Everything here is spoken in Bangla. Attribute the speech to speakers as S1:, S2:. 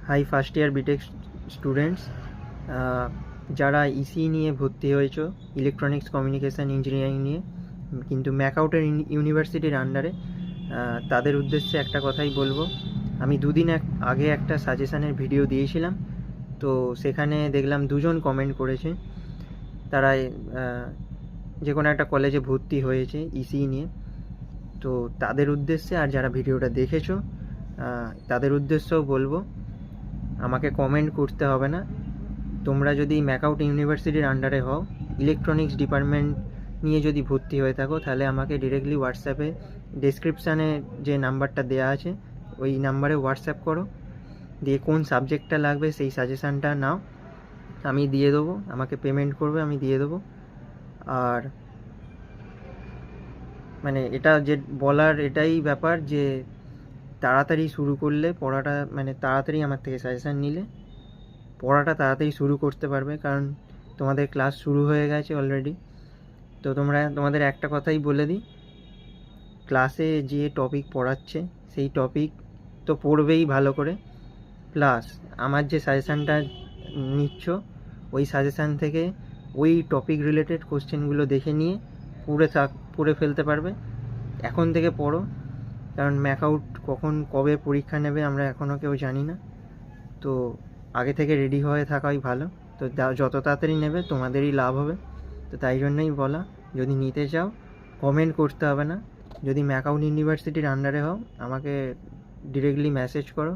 S1: High first year BTech students, যারা ইসি নিয়ে ভর্তি হয়েছো, ইলেকট্রনিক্স কমিউনিকেশান ইঞ্জিনিয়ারিং নিয়ে, কিন্তু ম্যাকআউটের ইউনিভার্সিটির আন্ডারে, তাদের উদ্দেশ্যে একটা কথাই বলবো। আমি দুদিন আগে একটা সাজেশানের ভিডিও দিয়েছিলাম, তো সেখানে দেখলাম দুজন কমেন্ট করেছে। তারা যে কোনো একটা কলেজে ভর্তি হয়েছে ইসি নিয়ে। তো তাদের উদ্দেশ্যে, আর যারা ভিডিওটা দেখেছো তাদের উদ্দেশ্যেও বলবো, আমাকে কমেন্ট করতে হবে না। তোমরা যদি ম্যাকআউট ইউনিভার্সিটির আন্ডারে হও, ইলেকট্রনিক্স ডিপার্টমেন্ট নিয়ে যদি ভর্তি হয়ে থাকো, তাহলে আমাকে ডিরেক্টলি হোয়াটসঅ্যাপে ডেসক্রিপশানে যে নাম্বারটা দেওয়া আছে ওই নাম্বারে হোয়াটসঅ্যাপ করো, দিয়ে কোন সাবজেক্টটা লাগবে সেই সাজেশানটা নাও, আমি দিয়ে দেবো। আমাকে পেমেন্ট করবে, আমি দিয়ে দেবো। আর মানে এটা যে বলার এটাই ব্যাপার যে তাড়াতাড়ি শুরু করলে পড়াটা, মানে তাড়াতাড়ি আমার থেকে সাজেশান নিলে পড়াটা তাড়াতাড়ি শুরু করতে পারবে, কারণ তোমাদের ক্লাস শুরু হয়ে গেছে অলরেডি। তো তোমাদের একটা কথাই বলে দিই, ক্লাসে যে টপিক পড়াচ্ছে সেই টপিক তো পড়বেই ভালো করে, প্লাস আমার যে সাজেশানটা নিচ্ছ ওই সাজেশান থেকে ওই টপিক রিলেটেড কোশ্চেনগুলো দেখে নিয়ে পড়ে ফেলতে পারবে। এখন থেকে পড়ো, কারণ ম্যাকআউট কখন কবে পরীক্ষা নেবে আমরা এখনও কেউ জানি না। তো আগে থেকে রেডি হয়ে থাকাই ভালো। তো যত তাড়াতাড়ি নেবে তোমাদেরই লাভ হবে। তো তাই জন্যই বলা, যদি নিতে চাও কমেন্ট করতে হবে না। যদি ম্যাকআউট ইউনিভার্সিটির আন্ডারে হও, আমাকে ডিরেক্টলি মেসেজ করো,